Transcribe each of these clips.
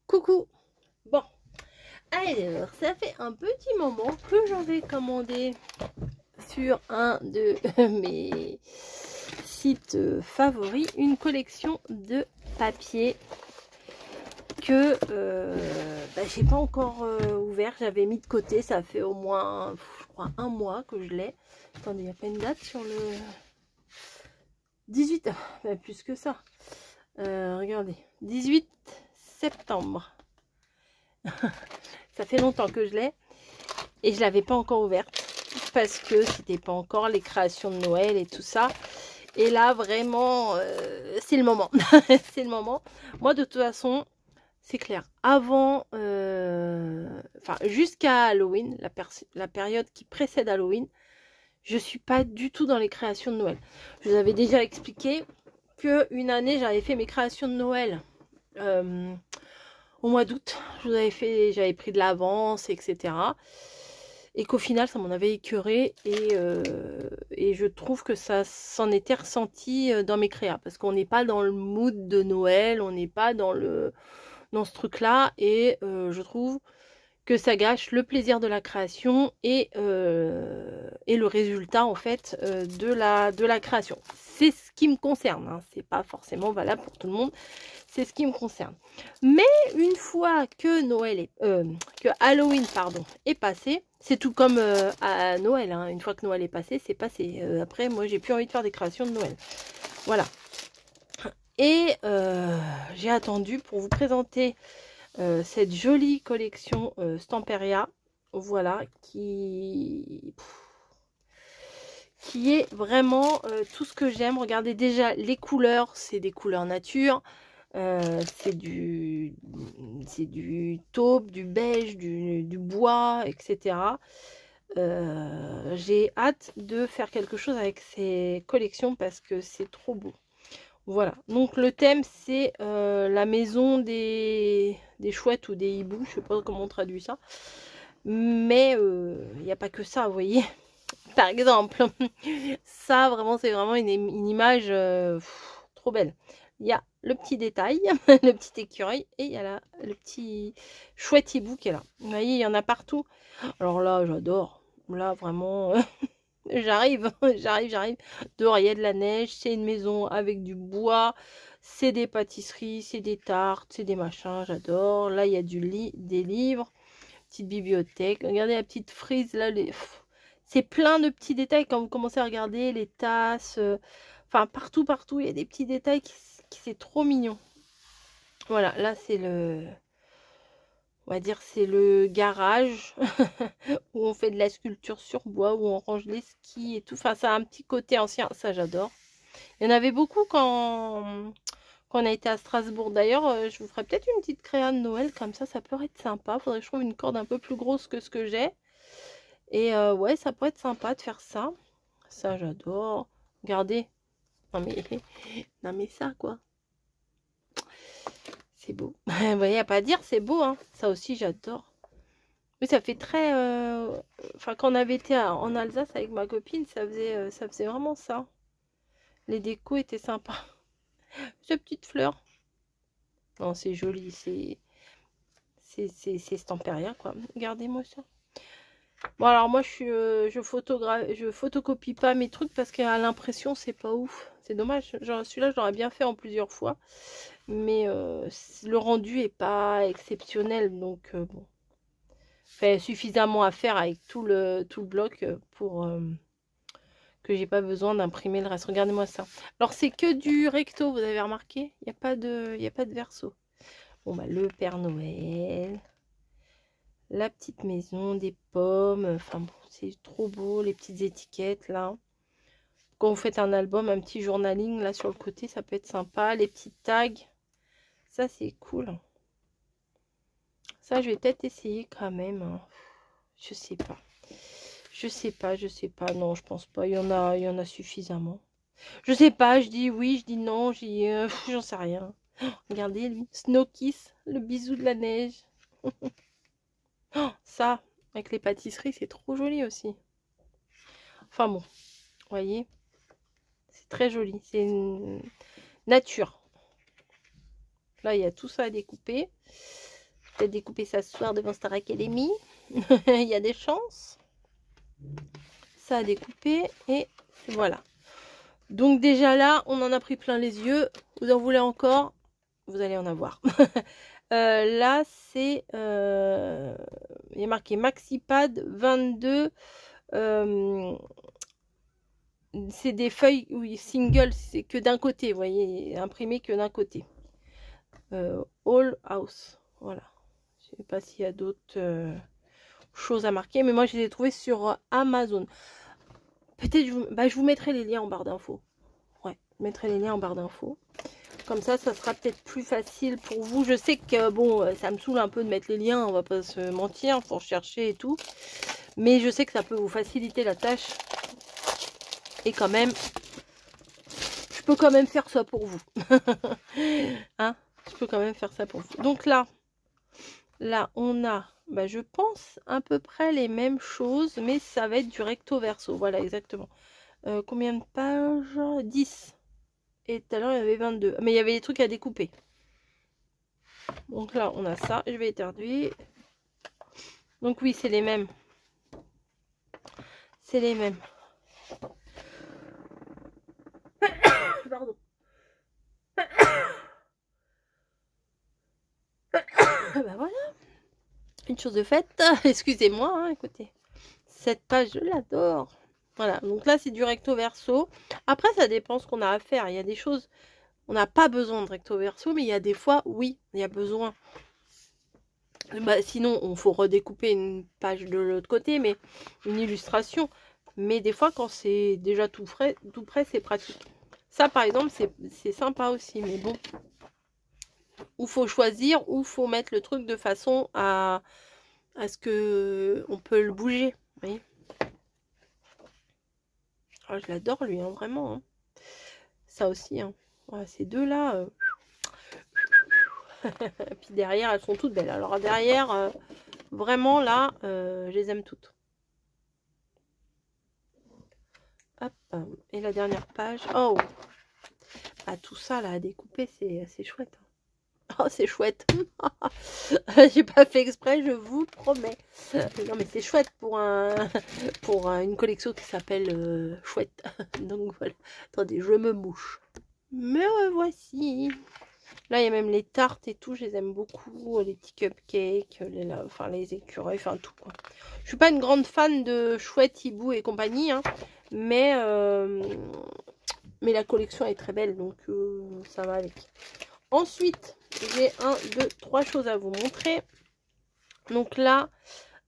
Coucou. Bon, alors, ça fait un petit moment que j'avais commandé sur un de mes sites favoris une collection de papier que j'ai pas encore ouvert. J'avais mis de côté, ça fait au moins, je crois, un mois que je l'ai. Attendez, il n'y a pas une date sur le 18, plus que ça. Regardez, 18 septembre. Ça fait longtemps que je l'ai et je l'avais pas encore ouverte parce que c'était pas encore les créations de Noël et tout ça. Et là vraiment c'est le moment. C'est le moment. Moi de toute façon c'est clair, avant jusqu'à Halloween, la période qui précède Halloween, je suis pas du tout dans les créations de Noël. Je vous avais déjà expliqué que une année j'avais fait mes créations de Noël au mois d'août. J'avais pris de l'avance, etc. Et qu'au final, ça m'en avait écœuré. Et je trouve que ça s'en était ressenti dans mes créas. Parce qu'on n'est pas dans le mood de Noël, on n'est pas dans ce truc-là. Et je trouve que ça gâche le plaisir de la création et le résultat en fait de la création. C'est ce qui me concerne, hein. C'est pas forcément valable pour tout le monde, c'est ce qui me concerne. Mais une fois que que Halloween pardon est passé, c'est tout comme à Noël, hein. Une fois que Noël est passé, c'est passé. Après, moi j'ai plus envie de faire des créations de Noël. Voilà. Et j'ai attendu pour vous présenter cette jolie collection Stamperia, voilà, qui est vraiment tout ce que j'aime. Regardez déjà les couleurs, c'est des couleurs nature, c'est du taupe, du beige, du bois, etc. J'ai hâte de faire quelque chose avec ces collections parce que c'est trop beau. Voilà, donc le thème c'est la maison des chouettes ou des hiboux, je sais pas comment on traduit ça. Mais il n'y a pas que ça, vous voyez. Par exemple, ça vraiment c'est vraiment une image trop belle. Il y a le petit détail, le petit écureuil, et il y a le petit chouette hibou qui est là. Vous voyez, il y en a partout. Alors là, j'adore. Là, vraiment... J'arrive. Dehors, il y a de la neige, c'est une maison avec du bois, c'est des pâtisseries, c'est des tartes, c'est des machins, j'adore. Là, il y a des livres, petite bibliothèque. Regardez la petite frise, là, c'est plein de petits détails quand vous commencez à regarder les tasses. Enfin, partout, il y a des petits détails c'est trop mignon. Voilà, là, c'est on va dire c'est le garage où on fait de la sculpture sur bois, où on range les skis et tout. Enfin, ça a un petit côté ancien, ça j'adore. Il y en avait beaucoup quand on a été à Strasbourg. D'ailleurs, je vous ferai peut-être une petite créa de Noël, comme ça pourrait être sympa. Faudrait que je trouve une corde un peu plus grosse que ce que j'ai. Et ouais, ça pourrait être sympa de faire ça. Ça j'adore. Regardez. Non mais, non mais ça quoi. C'est beau. Vous voyez, à pas à dire, c'est beau, hein. Ça aussi, j'adore. Mais ça fait très... Enfin, quand on avait été en Alsace avec ma copine, ça faisait vraiment ça. Les décos étaient sympas. Ces petites fleurs. Non, c'est joli. C'est Stamperia, quoi. Regardez-moi ça. Bon, alors moi, je photocopie pas mes trucs parce qu'à l'impression, c'est pas ouf. C'est dommage. Celui-là, je l'aurais bien fait en plusieurs fois. Mais le rendu est pas exceptionnel. Donc, bon. Fait suffisamment à faire avec tout le bloc pour que j'ai pas besoin d'imprimer le reste. Regardez-moi ça. Alors, c'est que du recto, vous avez remarqué? Il n'y a pas de verso. Bon, bah, le Père Noël. La petite maison, des pommes. Enfin, bon, c'est trop beau. Les petites étiquettes, là. Quand vous faites un album, un petit journaling, là, sur le côté, ça peut être sympa. Les petites tags. Ça, c'est cool. Ça, je vais peut-être essayer quand même. Hein. Je sais pas. Je sais pas. Non, je pense pas. Il y en a suffisamment. Je sais pas. Je dis oui, je dis non. J'en sais rien. Oh, regardez lui. Snow Kiss, le bisou de la neige. Oh, ça, avec les pâtisseries, c'est trop joli aussi. Enfin bon, vous voyez, c'est très joli. C'est une nature. Là, il y a tout ça à découper. peut-être découper ça ce soir devant Star Academy. Il y a des chances. Ça a découpé et voilà. Donc déjà là, on en a pris plein les yeux. Vous en voulez encore? Vous allez en avoir. Là, c'est... il y a marqué MaxiPad 22. C'est des feuilles, oui, single, c'est que d'un côté, vous voyez, imprimé que d'un côté. All House, voilà. Je sais pas s'il y a d'autres choses à marquer, mais moi je les ai trouvées sur Amazon. Peut-être je vous mettrai les liens en barre d'infos. Ouais, je mettrai les liens en barre d'infos. Comme ça sera peut-être plus facile pour vous. Je sais que bon, ça me saoule un peu de mettre les liens, on va pas se mentir, pour chercher et tout. Mais je sais que ça peut vous faciliter la tâche. Et quand même, je peux quand même faire ça pour vous. Hein, je peux quand même faire ça pour vous. Donc là on a, je pense, à peu près les mêmes choses, mais ça va être du recto verso. Voilà, exactement. Combien de pages? 10. Et tout à l'heure, il y avait 22. Mais il y avait des trucs à découper. Donc là, on a ça. Je vais éternuer. Donc oui, c'est les mêmes. C'est les mêmes. Pardon. Voilà. Une chose de faite. Excusez-moi, hein, écoutez. Cette page, je l'adore. Voilà, donc là, c'est du recto verso. Après, ça dépend ce qu'on a à faire. Il y a des choses, on n'a pas besoin de recto verso, mais il y a des fois, oui, il y a besoin. Sinon, on faut redécouper une page de l'autre côté, mais une illustration. Mais des fois, quand c'est déjà tout prêt, c'est pratique. Ça, par exemple, c'est sympa aussi, mais bon. Ou faut choisir, ou faut mettre le truc de façon à ce que on peut le bouger. Vous voyez, oh, je l'adore, lui, hein, vraiment. Hein. Ça aussi, hein. Voilà, ces deux-là. Puis derrière, elles sont toutes belles. Alors derrière, vraiment, là, je les aime toutes. Hop. Et la dernière page. Oh, tout ça, là, à découper, c'est chouette. Oh, c'est chouette. J'ai pas fait exprès, je vous promets. Non, mais c'est chouette pour une collection qui s'appelle Chouette. Donc voilà. Attendez, je me mouche. Me revoici. Là, il y a même les tartes et tout. Je les aime beaucoup. Les petits cupcakes, les écureuils, enfin tout. Quoi. Je suis pas une grande fan de Chouette, Hibou et compagnie. Hein, mais la collection est très belle. Donc ça va avec. Ensuite, j'ai 3 choses à vous montrer. Donc là,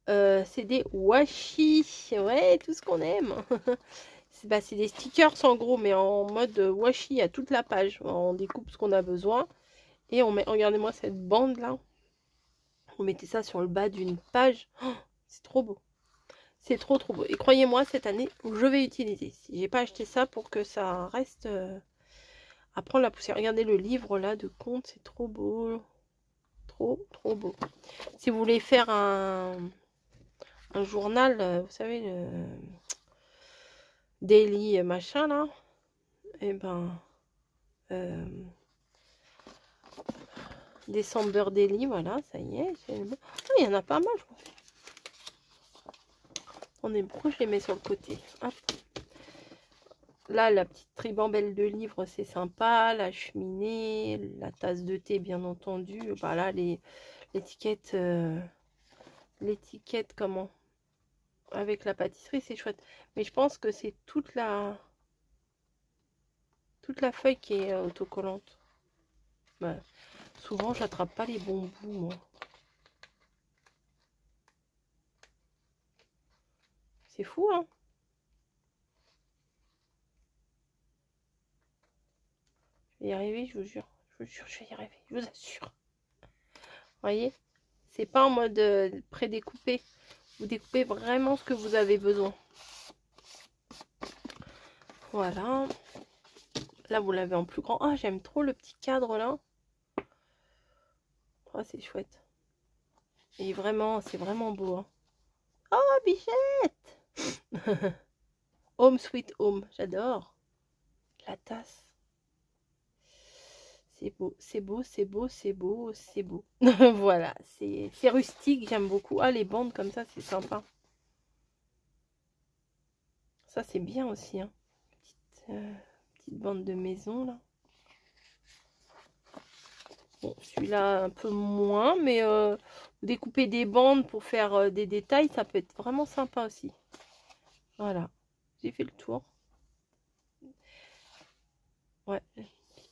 c'est des washi. Ouais, tout ce qu'on aime. C'est des stickers en gros, mais en mode washi à toute la page. On découpe ce qu'on a besoin. Et on met, regardez-moi cette bande là. Vous mettez ça sur le bas d'une page. Oh, c'est trop beau. C'est trop beau. Et croyez-moi, cette année, je vais utiliser. Si j'ai pas acheté ça pour que ça reste... à prendre la poussière. Regardez le livre là de contes, c'est trop beau. Trop beau. Si vous voulez faire un journal, vous savez, le daily machin là, et ben December daily, voilà, ça y est. Il y en a pas mal, je crois. Attendez, pourquoi je les mets sur le côté? Hop. Là, la petite ribambelle de livres, c'est sympa. La cheminée, la tasse de thé, bien entendu. Voilà, l'étiquette, comment? Avec la pâtisserie, c'est chouette. Mais je pense que c'est toute la feuille qui est autocollante. Souvent, j'attrape pas les bons bouts, moi. C'est fou, hein? Je vais y arriver, je vous jure. Je vous jure, je vais y arriver. Je vous assure. Vous voyez? C'est pas en mode pré-découpé. Vous découpez vraiment ce que vous avez besoin. Voilà. Là, vous l'avez en plus grand. Ah, j'aime trop le petit cadre, là. Oh, c'est chouette. Et vraiment, c'est vraiment beau. Hein. Oh, Bichette! Home Sweet Home. J'adore. La tasse. C'est beau, c'est beau, c'est beau, c'est beau, c'est beau. Voilà, c'est rustique, j'aime beaucoup. Ah, les bandes comme ça, c'est sympa. Ça, c'est bien aussi, hein. Petite bande de maison, là. Bon, celui-là, un peu moins, mais découper des bandes pour faire des détails, ça peut être vraiment sympa aussi. Voilà, j'ai fait le tour. Ouais,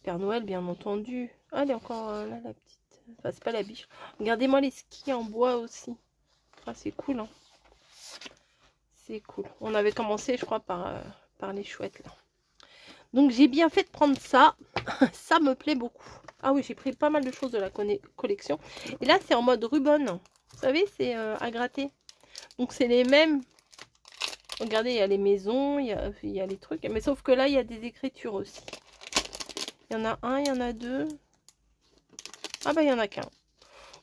Père Noël, bien entendu. Ah, elle est encore là, la petite. Enfin, c'est pas la biche. Regardez-moi les skis en bois aussi. Ah, c'est cool, hein. C'est cool. On avait commencé, je crois, par les chouettes, là. Donc, j'ai bien fait de prendre ça. Ça me plaît beaucoup. Ah oui, j'ai pris pas mal de choses de la collection. Et là, c'est en mode Rubon. Vous savez, c'est à gratter. Donc, c'est les mêmes. Regardez, il y a les maisons, il y a les trucs. Mais sauf que là, il y a des écritures aussi. Il y en a un, il y en a deux. Ah bah, il y en a qu'un.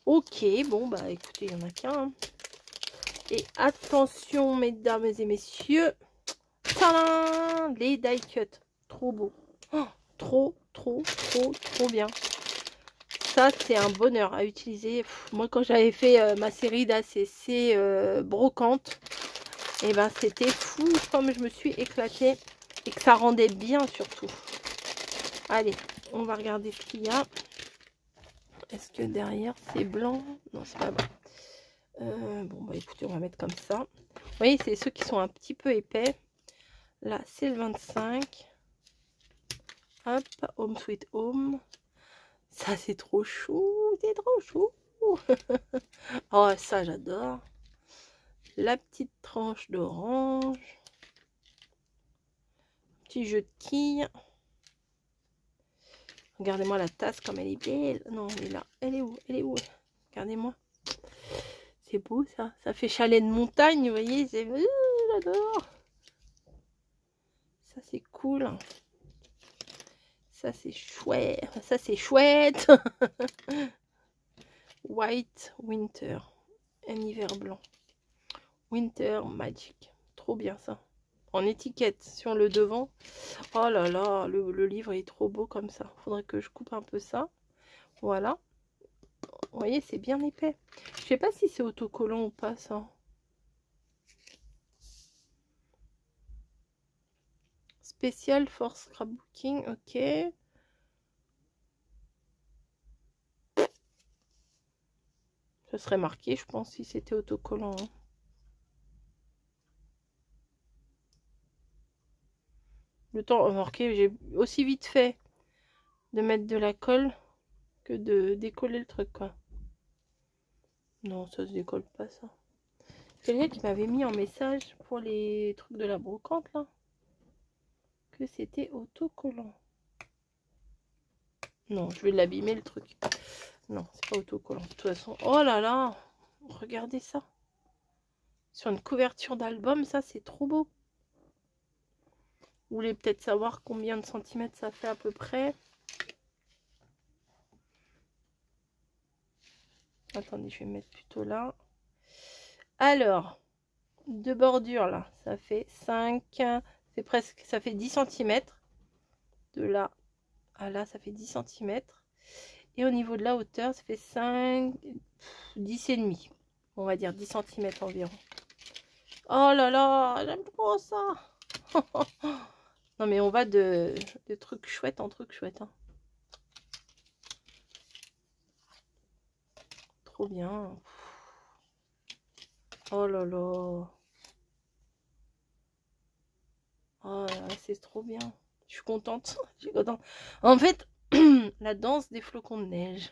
Ok, bon, bah, écoutez, il y en a qu'un. Et attention, mesdames et messieurs. Tadam, les die cut. Trop beau. Oh, trop bien. Ça, c'est un bonheur à utiliser. Pff, moi, quand j'avais fait ma série d'ACC brocante, et ben c'était fou comme je me suis éclatée. Et que ça rendait bien surtout. Allez, on va regarder ce qu'il y a. Est-ce que derrière, c'est blanc? Non, c'est pas blanc. Bon, bah écoutez, on va mettre comme ça. Vous voyez, c'est ceux qui sont un petit peu épais. Là, c'est le 25. Hop, Home Sweet Home. Ça, c'est trop chou. C'est trop chou. Oh, ça, j'adore. La petite tranche d'orange. Petit jeu de quilles. Regardez-moi la tasse comme elle est belle. Non, elle est là. Elle est où? Elle est où? Regardez-moi. C'est beau, ça. Ça fait chalet de montagne, vous voyez. J'adore. Ça, c'est cool. Ça, c'est chouette. Ça, c'est chouette. White Winter. Un hiver blanc. Winter Magic. Trop bien, ça. En étiquette sur le devant. Oh là là, le livre est trop beau comme ça. Faudrait que je coupe un peu ça. Voilà. Vous voyez, c'est bien épais. Je sais pas si c'est autocollant ou pas, ça. Spécial for scrapbooking, ok. Ça serait marqué, je pense, si c'était autocollant. Hein. Le temps remarqué, j'ai aussi vite fait de mettre de la colle que de décoller le truc, quoi. Non, ça se décolle pas, ça. Quelqu'un qui m'avait mis en message pour les trucs de la brocante, là, que c'était autocollant. Non, je vais l'abîmer, le truc. Non, c'est pas autocollant. De toute façon, oh là là, regardez ça. Sur une couverture d'album, ça, c'est trop beau. Vous voulez peut-être savoir combien de centimètres ça fait à peu près? Attendez, je vais mettre plutôt là. Alors, de bordure là, ça fait 5, c'est presque, ça fait 10 cm. De là à là, ça fait 10 cm. Et au niveau de la hauteur, ça fait 5, 10 et demi. On va dire 10 cm environ. Oh là là, j'aime trop ça. Non mais on va de trucs chouettes en trucs chouettes. Hein. Trop bien. Oh là là. Oh là là, c'est trop bien. Je suis contente. Je suis contente. En fait, la danse des flocons de neige.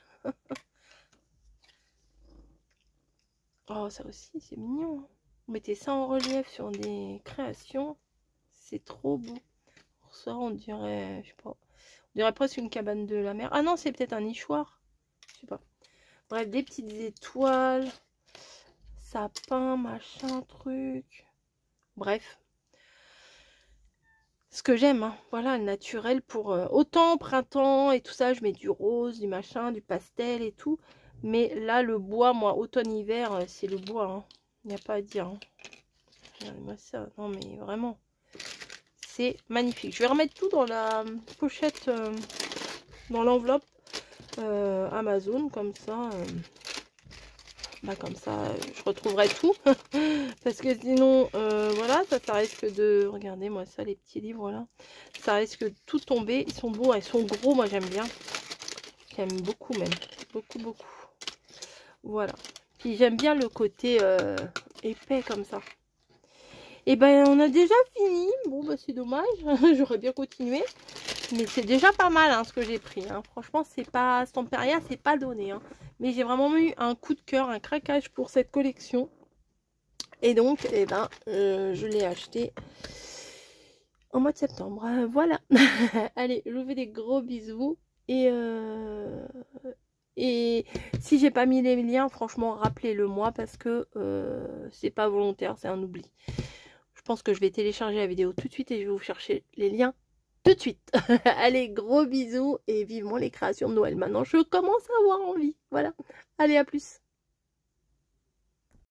Oh, ça aussi, c'est mignon. Vous mettez ça en relief sur des créations. C'est trop beau. Pour ça, on dirait, je sais pas, on dirait presque une cabane de la mer. Ah non, c'est peut-être un nichoir. Je sais pas. Bref, des petites étoiles. Sapin, machin, truc. Bref. Ce que j'aime, hein. Voilà, le naturel pour autant printemps et tout ça, je mets du rose, du machin, du pastel et tout. Mais là, le bois, moi, automne-hiver, c'est le bois. Hein. Il n'y a pas à dire. Hein. Regardez-moi ça. Non, mais vraiment, c'est magnifique. Je vais remettre tout dans la pochette, dans l'enveloppe. Amazon, comme ça. Comme ça, je retrouverai tout. Parce que sinon, voilà, ça risque de... Regardez-moi ça, les petits livres, là. Ça risque de tout tomber. Ils sont beaux, ils sont gros, moi j'aime bien. J'aime beaucoup même. Beaucoup, beaucoup. Voilà. Puis j'aime bien le côté épais comme ça. Et ben on a déjà fini. Bon bah c'est dommage. J'aurais bien continué. Mais c'est déjà pas mal hein, ce que j'ai pris. Hein. Franchement c'est pas... Stamperia c'est pas donné. Hein. Mais j'ai vraiment eu un coup de cœur, un craquage pour cette collection. Et donc eh ben je l'ai acheté en mois de septembre. Voilà. Allez, je vous fais des gros bisous. Et si j'ai pas mis les liens, franchement, rappelez-le moi parce que c'est pas volontaire, c'est un oubli. Je pense que je vais télécharger la vidéo tout de suite et je vais vous chercher les liens tout de suite. Allez, gros bisous et vivement les créations de Noël. Maintenant, je commence à avoir envie. Voilà. Allez, à plus.